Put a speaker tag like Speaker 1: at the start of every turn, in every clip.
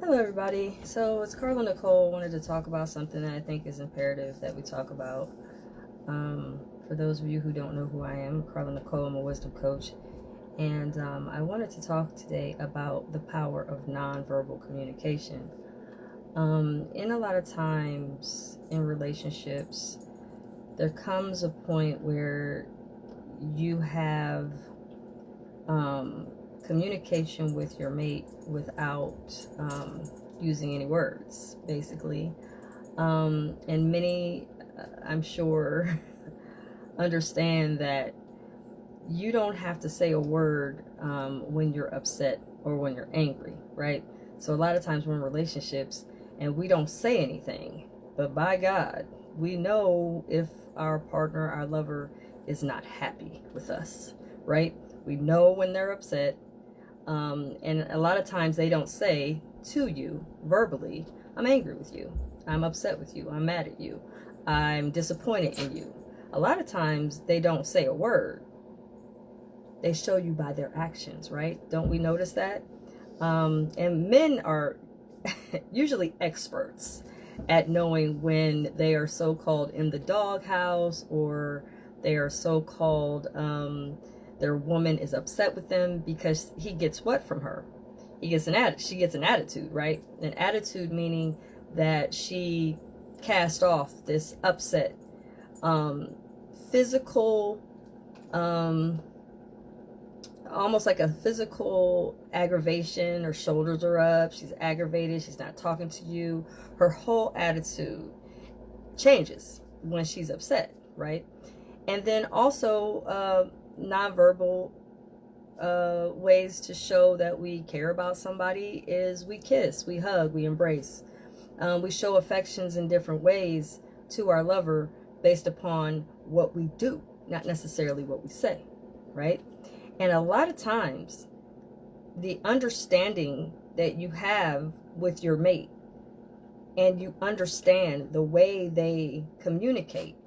Speaker 1: Hello, everybody. So it's Carla Nicole. Wanted to talk about something that I think is imperative that we talk about. For those of you who don't know who I am, Carla Nicole. I'm a wisdom coach, and I wanted to talk today about the power of nonverbal communication. In a lot of times in relationships, there comes a point where you have communication with your mate without using any words, basically. And many, I'm sure, understand that you don't have to say a word when you're upset or when you're angry, right? So a lot of times we're in relationships and we don't say anything, but by God, we know if our partner, our lover, is not happy with us, right? We know when they're upset. And a lot of times they don't say to you verbally, I'm angry with you, I'm upset with you, I'm mad at you, I'm disappointed in you. A lot of times they don't say a word. They show you by their actions, right? Don't we notice that? And men are usually experts at knowing when they are so-called in the doghouse, or they are so-called their woman is upset with them, because he gets what from her? She gets an attitude, right? An attitude meaning that she cast off this upset, physical, almost like a physical aggravation. Her shoulders are up, she's aggravated, she's not talking to you. Her whole attitude changes when she's upset, right? And then also nonverbal ways to show that we care about somebody is we kiss, we hug, we embrace. We show affections in different ways to our lover based upon what we do, not necessarily what we say, right? And a lot of times, the understanding that you have with your mate, and you understand the way they communicate,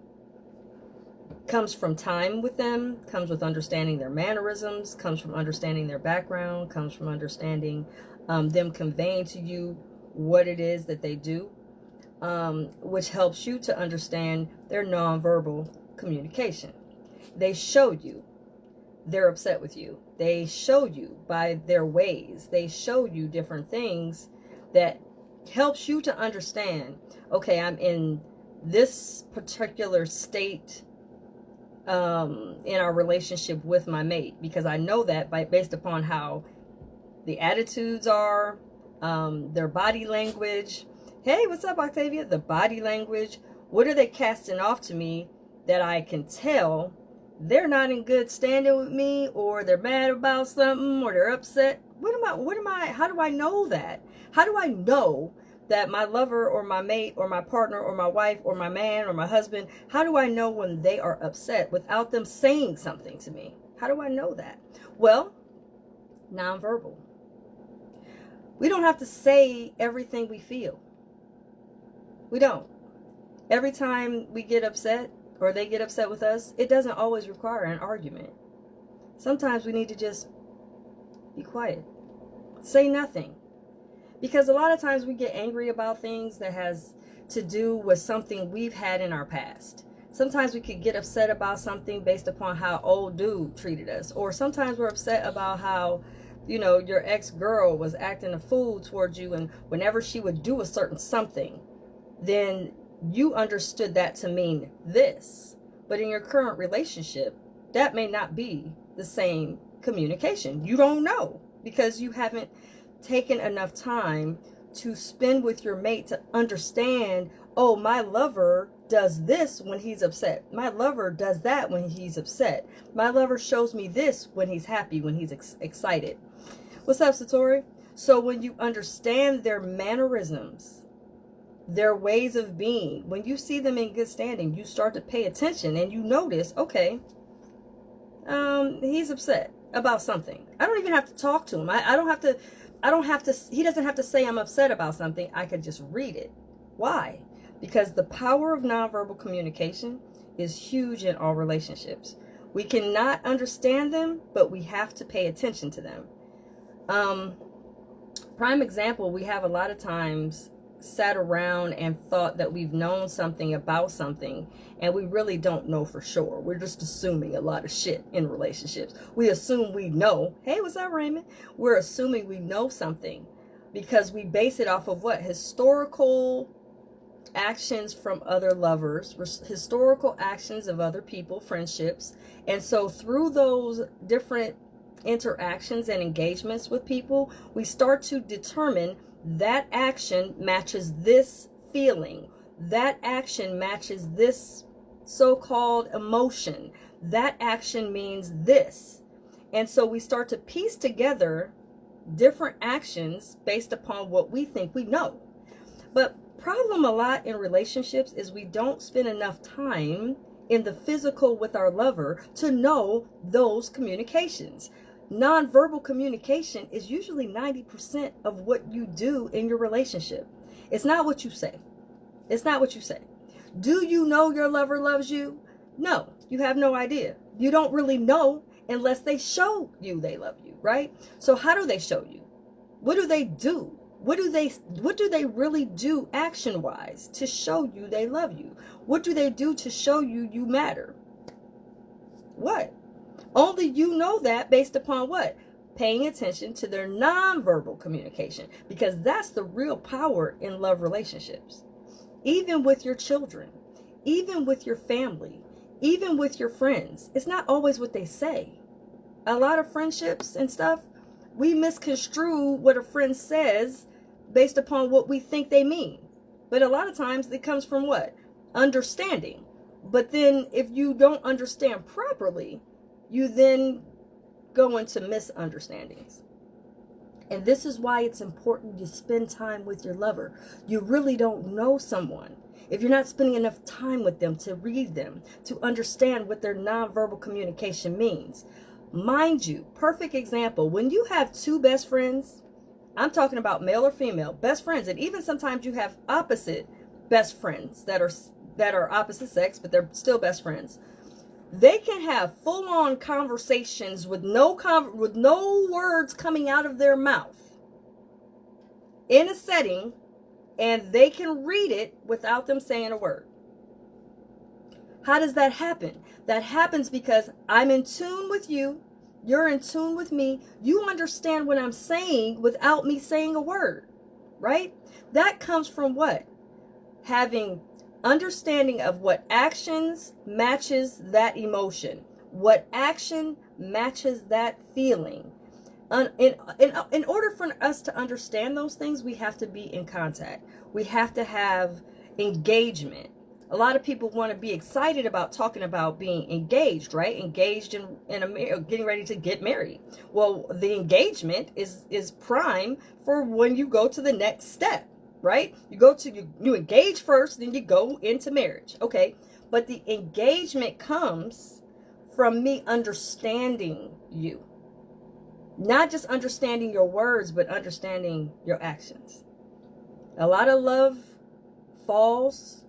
Speaker 1: comes from time with them, comes with understanding their mannerisms, comes from understanding their background, comes from understanding them conveying to you what it is that they do, which helps you to understand their nonverbal communication. They show you they're upset with you. They show you by their ways. They show you different things that helps you to understand, okay, I'm in this particular state in our relationship with my mate, because I know that based upon how the attitudes are, their body language. Hey, what's up, Octavia? The body language. What are they casting off to me that I can tell they're not in good standing with me, or they're mad about something, or they're upset? How do I know that? How do I know that my lover or my mate or my partner or my wife or my man or my husband, how do I know when they are upset without them saying something to me? How do I know that? Well, nonverbal. We don't have to say everything we feel. We don't. Every time we get upset or they get upset with us, it doesn't always require an argument. Sometimes we need to just be quiet. Say nothing. Because a lot of times we get angry about things that has to do with something we've had in our past. Sometimes we could get upset about something based upon how old dude treated us. Or sometimes we're upset about how, your ex-girl was acting a fool towards you, and whenever she would do a certain something, then you understood that to mean this. But in your current relationship, that may not be the same communication. You don't know, because you haven't taken enough time to spend with your mate to understand, oh, my lover does this when he's upset. My lover does that when he's upset. My lover shows me this when he's happy, when he's excited. What's up, Satori? So when you understand their mannerisms, their ways of being, when you see them in good standing, you start to pay attention and you notice, okay, he's upset about something. I don't even have to talk to him. I don't have to, he doesn't have to say I'm upset about something. I could just read it. Why? Because the power of nonverbal communication is huge in all relationships. We cannot understand them, but we have to pay attention to them. Prime example, we have a lot of times sat around and thought that we've known something about something, and we really don't know for sure. We're just assuming a lot of shit in relationships. We assume we know. Hey, what's up, Raymond? We're assuming we know something because we base it off of what? Historical actions from other lovers, historical actions of other people, friendships. And so through those different interactions and engagements with people, we start to determine that action matches this feeling. That action matches this so-called emotion. That action means this. And so we start to piece together different actions based upon what we think we know. But problem a lot in relationships is we don't spend enough time in the physical with our lover to know those communications. Nonverbal communication is usually 90% of what you do in your relationship. It's not what you say. It's not what you say. Do you know your lover loves you? No, you have no idea. You don't really know unless they show you they love you, right? So how do they show you? What do they do? What do they really do action-wise to show you they love you? What do they do to show you you matter? What? Only you know that based upon what? Paying attention to their nonverbal communication, because that's the real power in love relationships. Even with your children, even with your family, even with your friends, it's not always what they say. A lot of friendships and stuff, we misconstrue what a friend says based upon what we think they mean. But a lot of times it comes from what? Understanding. But then if you don't understand properly, you then go into misunderstandings. And this is why it's important to spend time with your lover. You really don't know someone if you're not spending enough time with them to read them, to understand what their nonverbal communication means. Mind you, perfect example, when you have two best friends, I'm talking about male or female, best friends, and even sometimes you have opposite best friends that are opposite sex, but they're still best friends. They can have full-on conversations with no words coming out of their mouth in a setting, and they can read it without them saying a word. How does that happen? That happens because I'm in tune with you. You're in tune with me. You understand what I'm saying without me saying a word, right? That comes from what? Having understanding of what actions matches that emotion. What action matches that feeling. In order for us to understand those things, we have to be in contact. We have to have engagement. A lot of people want to be excited about talking about being engaged, right? Engaged in getting ready to get married. Well, the engagement is prime for when you go to the next step, right? You engage first, then you go into marriage. Okay. But the engagement comes from me understanding you. Not just understanding your words, but understanding your actions. A lot of love falls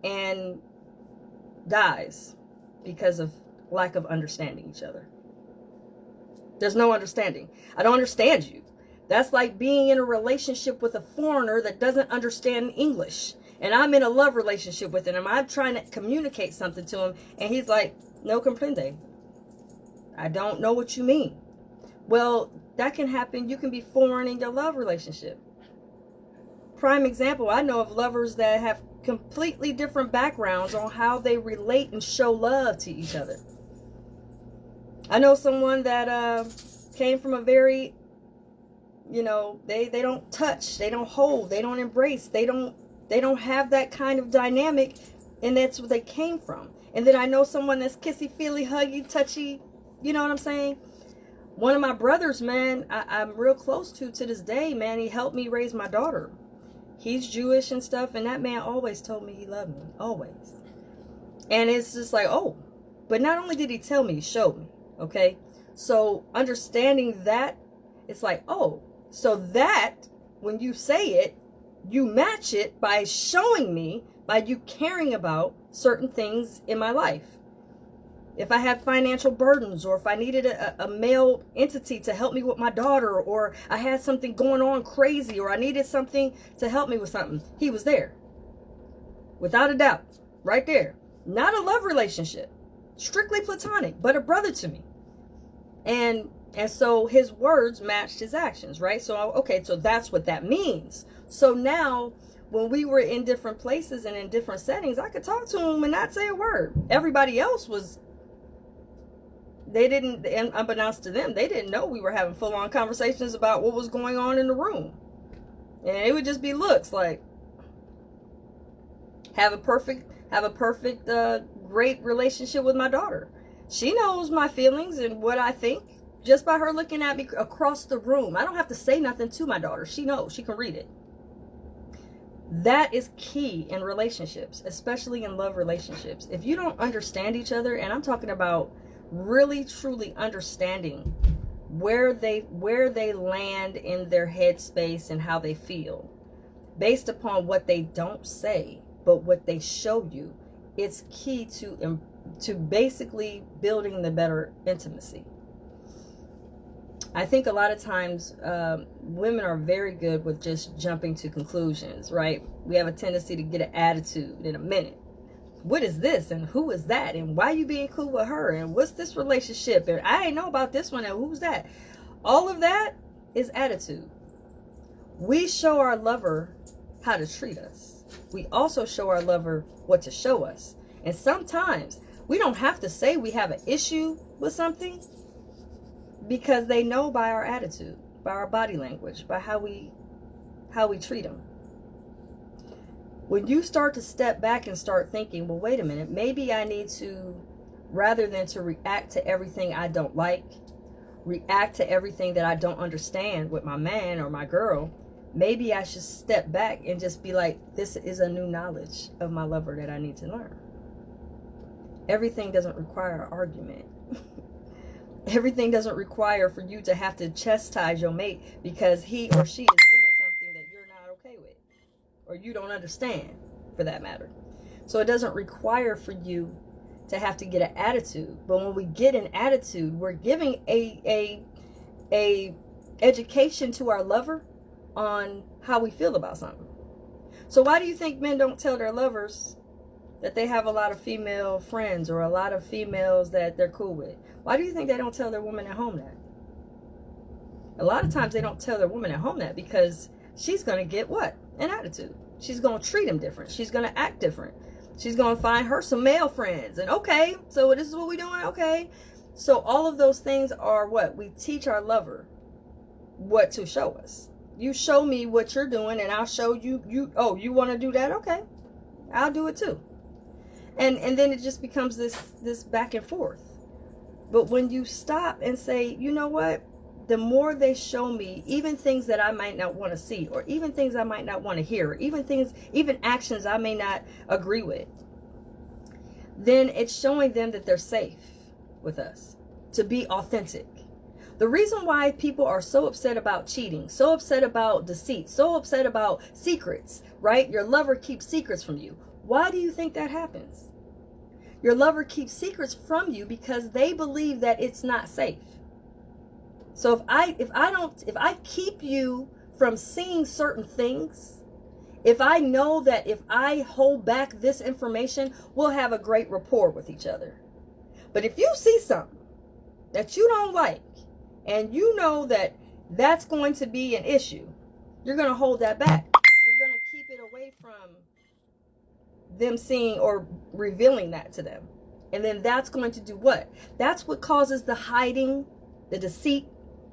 Speaker 1: and dies because of lack of understanding each other. There's no understanding. I don't understand you. That's like being in a relationship with a foreigner that doesn't understand English. And I'm in a love relationship with him. I'm trying to communicate something to him. And he's like, no comprende. I don't know what you mean. Well, that can happen. You can be foreign in your love relationship. Prime example, I know of lovers that have completely different backgrounds on how they relate and show love to each other. I know someone that came from a very, they don't touch, they don't hold, they don't embrace, they don't have that kind of dynamic, and that's where they came from. And then I know someone that's kissy, feely, huggy, touchy, you know what I'm saying? One of my brothers, man, I'm real close to this day, man, he helped me raise my daughter. He's Jewish and stuff, and that man always told me he loved me, always. And it's just like, oh, but not only did he tell me, he showed me, okay? So understanding that, it's like, oh, so that, when you say it, you match it by showing me, by you caring about certain things in my life. if I had financial burdens, or if I needed a male entity to help me with my daughter, or I had something going on crazy, or I needed something to help me with something, he was there. Without a doubt, right there. Not a love relationship, strictly platonic, but a brother to me. And so his words matched his actions, right? So, okay, so that's what that means. So now, when we were in different places and in different settings, I could talk to him and not say a word. Everybody else they didn't, and unbeknownst to them, they didn't know we were having full-on conversations about what was going on in the room. And it would just be looks like, have a perfect, great relationship with my daughter. She knows my feelings and what I think just by her looking at me across the room. I don't have to say nothing to my daughter. She knows. She can read it. That is key in relationships, especially in love relationships. If you don't understand each other, and I'm talking about really truly understanding where they land in their headspace and how they feel, based upon what they don't say but what they show you, it's key to basically building the better intimacy. I think a lot of times women are very good with just jumping to conclusions, right? We have a tendency to get an attitude in a minute. What is this? And who is that? And why you being cool with her? And what's this relationship? And I ain't know about this one. And who's that? All of that is attitude. We show our lover how to treat us. We also show our lover what to show us. And sometimes we don't have to say we have an issue with something, because they know by our attitude, by our body language, by how we treat them. When you start to step back and start thinking, well, wait a minute, maybe I need to, rather than to react to everything I don't like, react to everything that I don't understand with my man or my girl, maybe I should step back and just be like, this is a new knowledge of my lover that I need to learn. Everything doesn't require an argument. Everything doesn't require for you to have to chastise your mate because he or she is doing something that you're not okay with, or you don't understand, for that matter. So it doesn't require for you to have to get an attitude. But when we get an attitude, we're giving a education to our lover on how we feel about something. So why do you think men don't tell their lovers that they have a lot of female friends or a lot of females that they're cool with? Why do you think they don't tell their woman at home that? A lot of times they don't tell their woman at home that because she's going to get what? An attitude. She's going to treat them different. She's going to act different. She's going to find her some male friends. And okay, so this is what we're doing? Okay. So all of those things are what? We teach our lover what to show us. You show me what you're doing and I'll show you. You want to do that? Okay. I'll do it too. And then it just becomes this back and forth. But when you stop and say, you know what, the more they show me, even things that I might not want to see, or even things I might not want to hear, or even actions I may not agree with, then it's showing them that they're safe with us, to be authentic. The reason why people are so upset about cheating, so upset about deceit, so upset about secrets, right? Your lover keeps secrets from you. Why do you think that happens? Your lover keeps secrets from you because they believe that it's not safe. So if I keep you from seeing certain things, if I know that if I hold back this information, we'll have a great rapport with each other. But if you see something that you don't like, and you know that that's going to be an issue, you're going to hold that back. You're going to keep it away from them seeing or revealing that to them. And then that's going to do what? That's what causes the hiding, the deceit,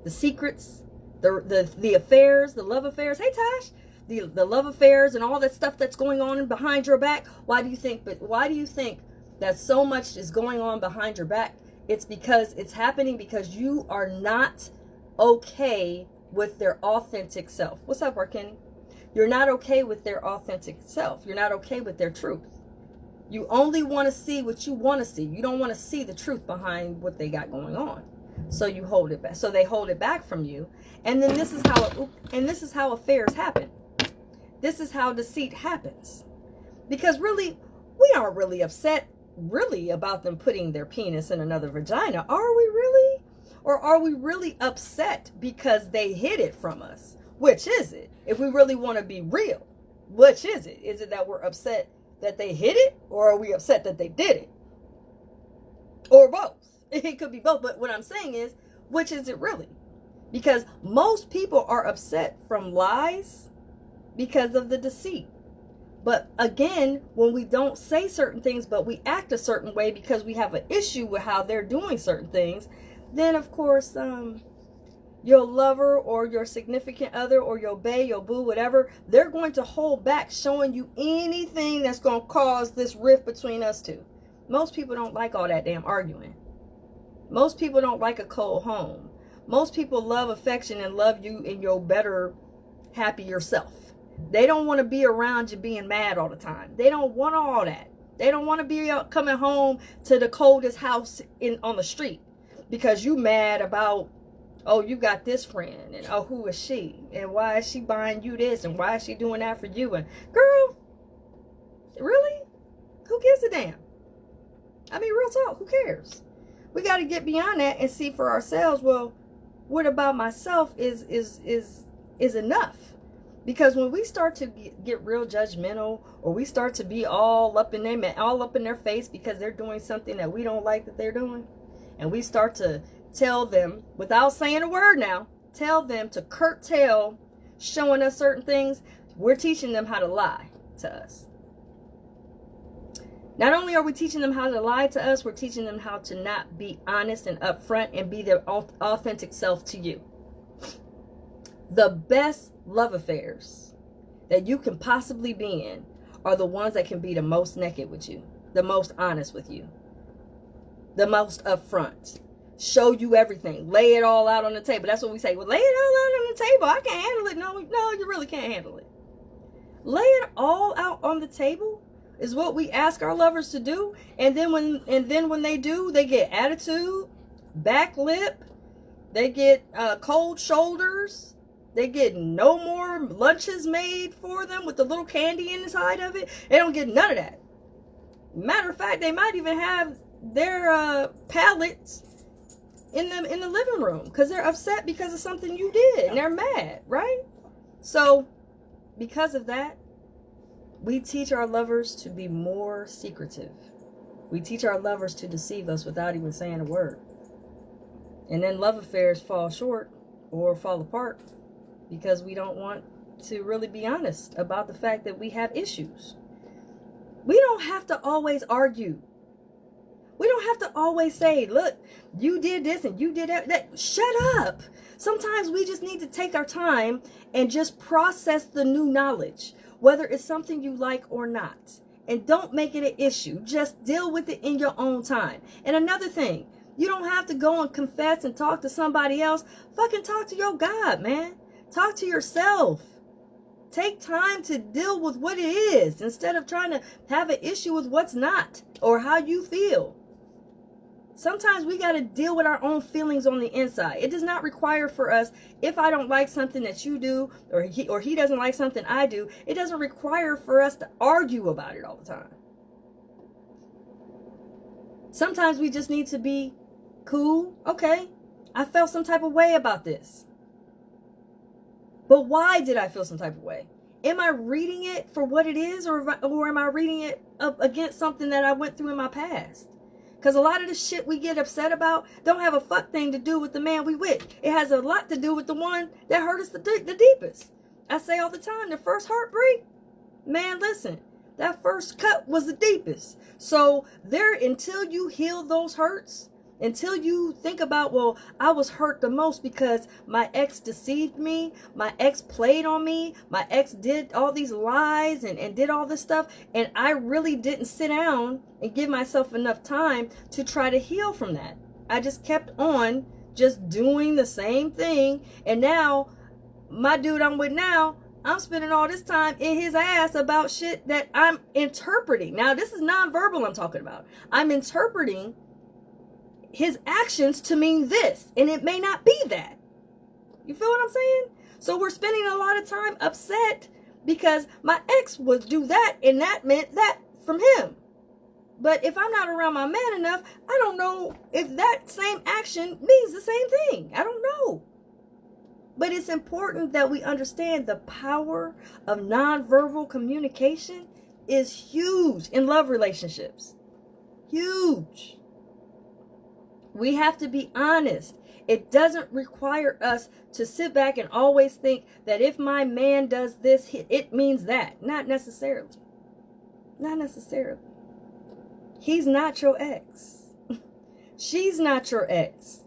Speaker 1: the secrets, the affairs, the love affairs. Hey, Tosh, the love affairs and all that stuff that's going on behind your back. Why do you think that so much is going on behind your back? It's because it's happening because you are not okay with their authentic self. What's up, Arkenny? You're not okay with their authentic self. You're not okay with their truth. You only want to see what you want to see. You don't want to see the truth behind what they got going on. So you hold it back. So they hold it back from you. And then this is how affairs happen. This is how deceit happens. Because really, we aren't really upset really about them putting their penis in another vagina. Are we really? Or are we really upset because they hid it from us? Which is it? If we really want to be real, which is it? Is it that we're upset that they hid it, or are we upset that they did it? Or both? It could be both, but what I'm saying is, which is it really? Because most people are upset from lies because of the deceit. But again, when we don't say certain things, but we act a certain way because we have an issue with how they're doing certain things, then of course, your lover or your significant other or your bae, your boo, whatever, they're going to hold back showing you anything that's going to cause this rift between us two. Most people don't like all that damn arguing. Most people don't like a cold home. Most people love affection and love you in your better, happier self. They don't want to be around you being mad all the time. They don't want all that. They don't want to be coming home to the coldest house on the street because you mad about, oh, you got this friend, and oh, who is she, and why is she buying you this, and why is she doing that for you? And girl, really? Who gives a damn? I mean, real talk, who cares? We got to get beyond that and see for ourselves, well, what about myself is enough? Because when we start to get real judgmental, or we start to be all up in their face because they're doing something that we don't like that they're doing, and we start to tell them, without saying a word now, tell them to curtail showing us certain things, we're teaching them how to lie to us. Not only are we teaching them how to lie to us, we're teaching them how to not be honest and upfront and be their authentic self to you. The best love affairs that you can possibly be in are the ones that can be the most naked with you, the most honest with you, the most upfront. Show you everything. Lay it all out on the table. That's what we say. Well, lay it all out on the table. I can't handle it. No, you really can't handle it. Lay it all out on the table is what we ask our lovers to do. And then when they do, they get attitude, back lip, they get cold shoulders, they get no more lunches made for them with the little candy inside of it. They don't get none of that. Matter of fact, they might even have their palettes in the living room because they're upset because of something you did and they're mad, right? So because of that, we teach our lovers to be more secretive. We teach our lovers to deceive us without even saying a word. And then love affairs fall short or fall apart because we don't want to really be honest about the fact that we have issues. We don't have to always argue. We don't have to always say, look, you did this and you did that. Shut up. Sometimes we just need to take our time and just process the new knowledge, whether it's something you like or not. And don't make it an issue. Just deal with it in your own time. And another thing, you don't have to go and confess and talk to somebody else. Fucking talk to your God, man. Talk to yourself. Take time to deal with what it is instead of trying to have an issue with what's not or how you feel. Sometimes we got to deal with our own feelings on the inside. It does not require for us, if I don't like something that you do, or he doesn't like something I do, it doesn't require for us to argue about it all the time. Sometimes we just need to be cool. Okay, I felt some type of way about this. But why did I feel some type of way? Am I reading it for what it is, or am I reading it up against something that I went through in my past? Because a lot of the shit we get upset about don't have a fuck thing to do with the man we with. It has a lot to do with the one that hurt us the deepest. I say all the time, the first heartbreak, man, listen, that first cut was the deepest. So until you heal those hurts, until you think about, well, I was hurt the most because my ex deceived me, my ex played on me, my ex did all these lies and did all this stuff, and I really didn't sit down and give myself enough time to try to heal from that. I just kept on just doing the same thing, and now my dude I'm with now, I'm spending all this time in his ass about shit that I'm interpreting. Now, this is nonverbal I'm talking about. I'm interpreting his actions to mean this, and it may not be that. You feel what I'm saying? So we're spending a lot of time upset because my ex would do that, and that meant that from him. But if I'm not around my man enough, I don't know if that same action means the same thing. I don't know. But it's important that we understand the power of nonverbal communication is huge in love relationships. Huge. We have to be honest. It doesn't require us to sit back and always think that if my man does this, it means that. Not necessarily. Not necessarily. He's not your ex. She's not your ex.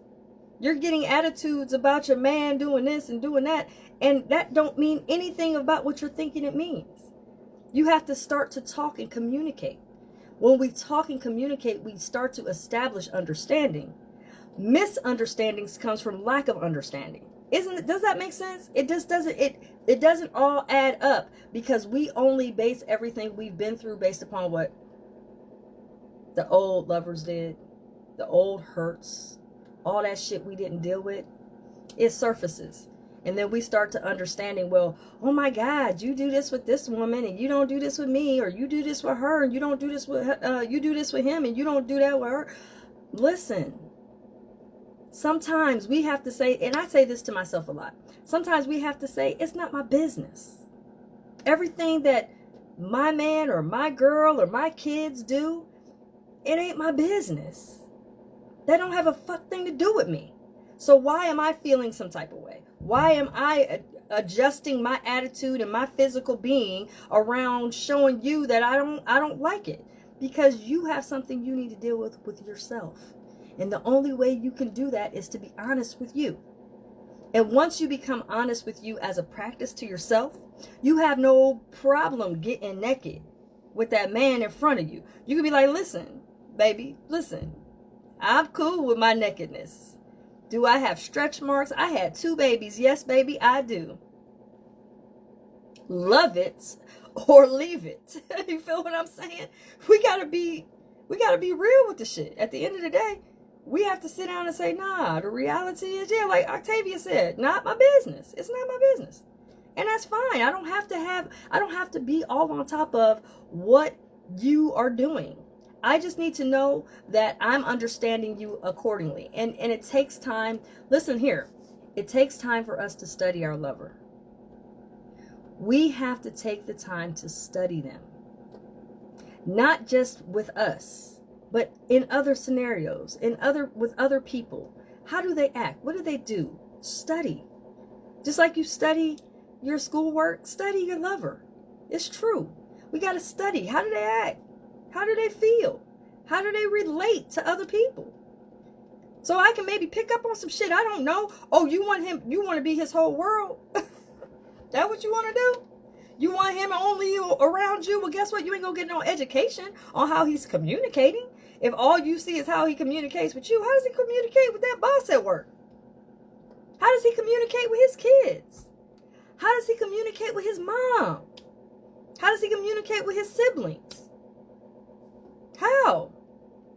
Speaker 1: You're getting attitudes about your man doing this and doing that, and that don't mean anything about what you're thinking it means. You have to start to talk and communicate. When we talk and communicate, we start to establish understanding. Misunderstandings comes from lack of understanding. Does that make sense? It just doesn't, it doesn't all add up because we only base everything we've been through based upon what the old lovers did, the old hurts, all that shit we didn't deal with. It surfaces. And then we start to understanding, well, oh my God, you do this with this woman and you don't do this with me, or you do this with her and you don't do this with her, you do this with him and you don't do that with her. Listen, sometimes we have to say, and I say this to myself a lot, sometimes we have to say, it's not my business. Everything that my man or my girl or my kids do, it ain't my business. They don't have a fuck thing to do with me. So why am I feeling some type of way? Why am I adjusting my attitude and my physical being around showing you that I don't like it? Because you have something you need to deal with yourself. And the only way you can do that is to be honest with you. And once you become honest with you as a practice to yourself, you have no problem getting naked with that man in front of you. You can be like, listen, baby, listen, I'm cool with my nakedness. Do I have stretch marks? I had 2 babies. Yes, baby, I do. Love it or leave it. You feel what I'm saying? We gotta be real with the shit. At the end of the day, we have to sit down and say, nah, the reality is, yeah, like Octavia said, not my business. It's not my business. And that's fine. I don't have to be all on top of what you are doing. I just need to know that I'm understanding you accordingly. And it takes time. Listen here. It takes time for us to study our lover. We have to take the time to study them. Not just with us, but in other scenarios, with other people. How do they act? What do they do? Study. Just like you study your schoolwork, study your lover. It's true. We got to study. How do they act? How do they feel? How do they relate to other people? So I can maybe pick up on some shit I don't know. Oh, you want to be his whole world? That what you want to do? You want him only around you? Well, guess what? You ain't gonna get no education on how he's communicating. If all you see is how he communicates with you, how does he communicate with that boss at work? How does he communicate with his kids? How does he communicate with his mom? How does he communicate with his siblings? How?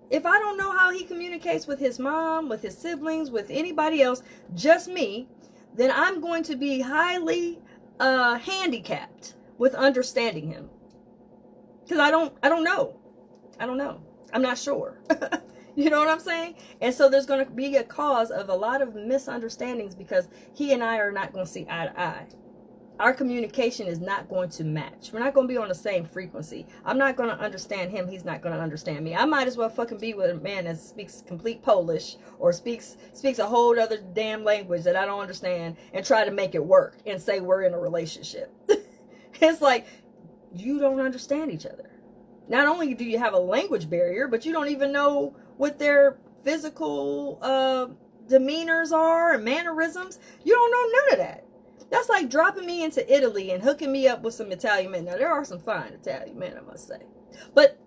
Speaker 1: If I don't know how he communicates with his mom, with his siblings, with anybody else, just me, then I'm going to be highly handicapped with understanding him. Because I don't know. I'm not sure. You know what I'm saying? And so there's going to be a cause of a lot of misunderstandings because he and I are not going to see eye to eye. Our communication is not going to match. We're not going to be on the same frequency. I'm not going to understand him. He's not going to understand me. I might as well fucking be with a man that speaks complete Polish or speaks a whole other damn language that I don't understand and try to make it work and say we're in a relationship. It's like, you don't understand each other. Not only do you have a language barrier, but you don't even know what their physical demeanors are and mannerisms. You don't know none of that. That's like dropping me into Italy and hooking me up with some Italian men. Now, there are some fine Italian men, I must say. But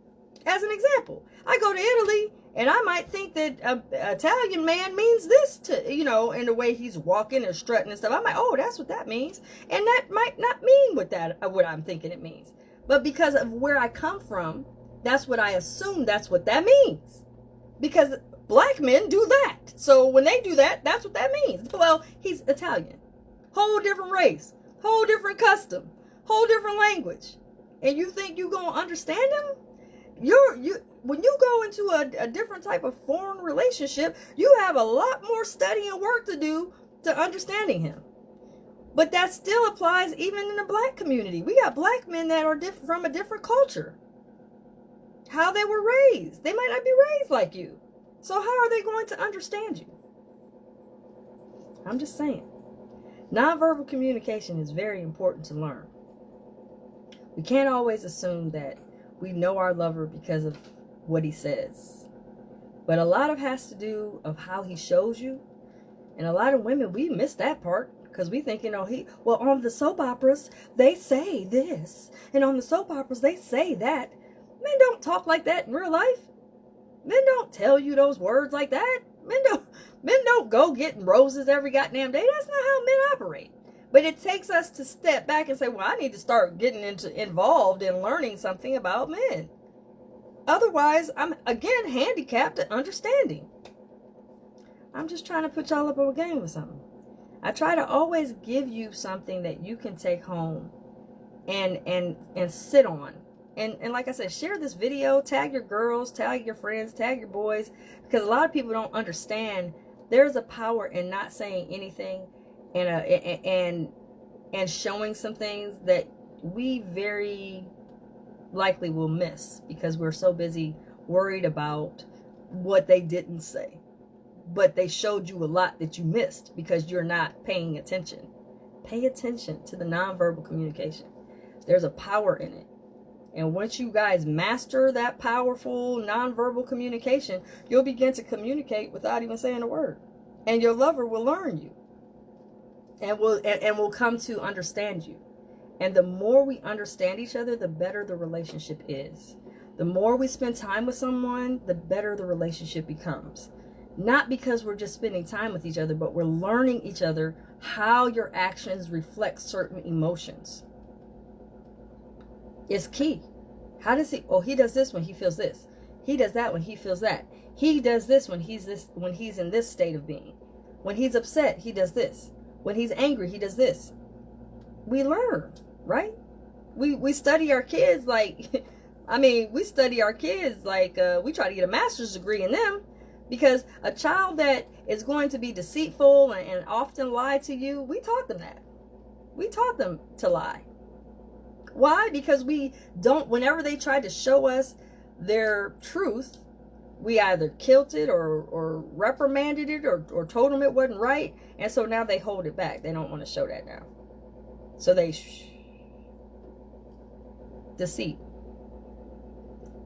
Speaker 1: as an example, I go to Italy and I might think that an Italian man means this to, in the way he's walking and strutting and stuff. I'm like, oh, that's what that means. And that might not mean what I'm thinking it means. But because of where I come from, that's what I assume that's what that means. Because black men do that. So when they do that, that's what that means. Well, he's Italian. Whole different race, whole different custom, whole different language. And you think you're going to understand him? when you go into a different type of foreign relationship, you have a lot more study and work to do to understanding him. But that still applies even in the black community. We got black men that are from a different culture. How they were raised. They might not be raised like you. So how are they going to understand you? I'm just saying. Nonverbal communication is very important to learn. We can't always assume that we know our lover because of what he says. But a lot of has to do of how he shows you. And a lot of women, we miss that part. Because we think, well, on the soap operas, they say this. And on the soap operas, they say that. Men don't talk like that in real life. Men don't tell you those words like that. Men don't go getting roses every goddamn day. That's not how men operate. But it takes us to step back and say, well, I need to start getting involved in learning something about men. Otherwise, I'm, again, handicapped at understanding. I'm just trying to put y'all up on a game with something. I try to always give you something that you can take home and sit on. And like I said, share this video, tag your girls, tag your friends, tag your boys, because a lot of people don't understand there's a power in not saying anything and showing some things that we very likely will miss because we're so busy worried about what they didn't say. But they showed you a lot that you missed because you're not paying attention. Pay attention to the nonverbal communication. There's a power in it. And once you guys master that powerful nonverbal communication, you'll begin to communicate without even saying a word. And your lover will learn you. And will come to understand you. And the more we understand each other, the better the relationship is. The more we spend time with someone, the better the relationship becomes. Not because we're just spending time with each other, but we're learning each other how your actions reflect certain emotions. It's key. How does he? Oh, he does this when he feels this. He does that when he feels that. He does this when he's in this state of being. When he's upset, he does this. When he's angry, he does this. We learn, right? We study our kids like, we study our kids like we try to get a master's degree in them. Because a child that is going to be deceitful and often lie to you, we taught them that. We taught them to lie. Why? Because we don't, whenever they tried to show us their truth, we either killed it or reprimanded it or told them it wasn't right. And so now they hold it back. They don't want to show that now. So they deceit.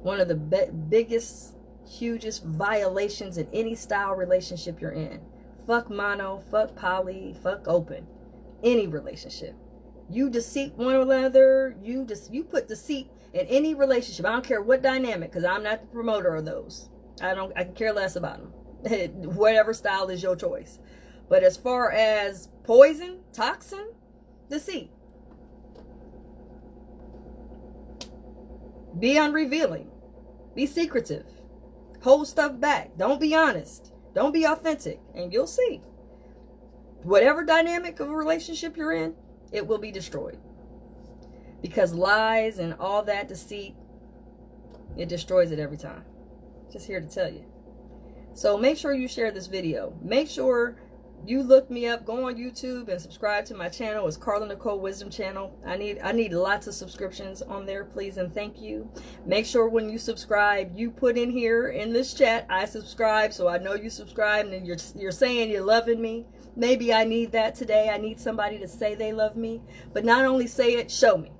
Speaker 1: One of the biggest, hugest violations in any style relationship you're in. Fuck mono, fuck poly, fuck open. Any relationship. You deceive one another. You put deceit in any relationship. I don't care what dynamic, because I'm not the promoter of those. I can care less about them. Whatever style is your choice. But as far as poison, toxin, deceit. Be unrevealing. Be secretive. Hold stuff back. Don't be honest. Don't be authentic. And you'll see. Whatever dynamic of a relationship you're in, it will be destroyed. Because lies and all that deceit, it destroys it every time. Just here to tell you. So make sure you share this video. Make sure you look me up. Go on YouTube and subscribe to my channel. It's Carla Nicole Wisdom Channel. I need lots of subscriptions on there, please and thank you. Make sure when you subscribe, you put in here in this chat, I subscribe, so I know you subscribe and you're saying you're loving me. Maybe I need that today. I need somebody to say they love me. But not only say it, show me.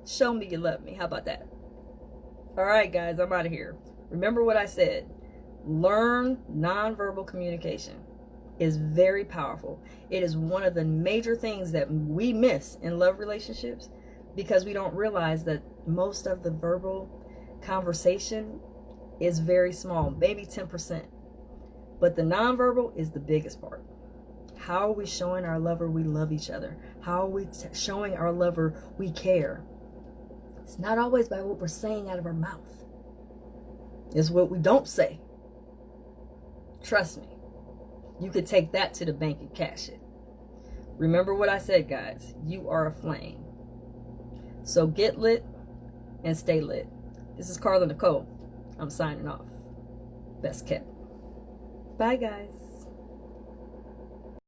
Speaker 1: Show me you love me. How about that? All right, guys, I'm out of here. Remember what I said. Learn nonverbal communication. Is very powerful. It is one of the major things that we miss in love relationships because we don't realize that most of the verbal conversation is very small, maybe 10%. But the nonverbal is the biggest part. How are we showing our lover we love each other? How are we showing our lover we care? It's not always by what we're saying out of our mouth. It's what we don't say. Trust me. You could take that to the bank and cash it. Remember what I said, guys. You are a flame. So get lit and stay lit. This is Carla Nicole. I'm signing off. Best kept. Bye, guys.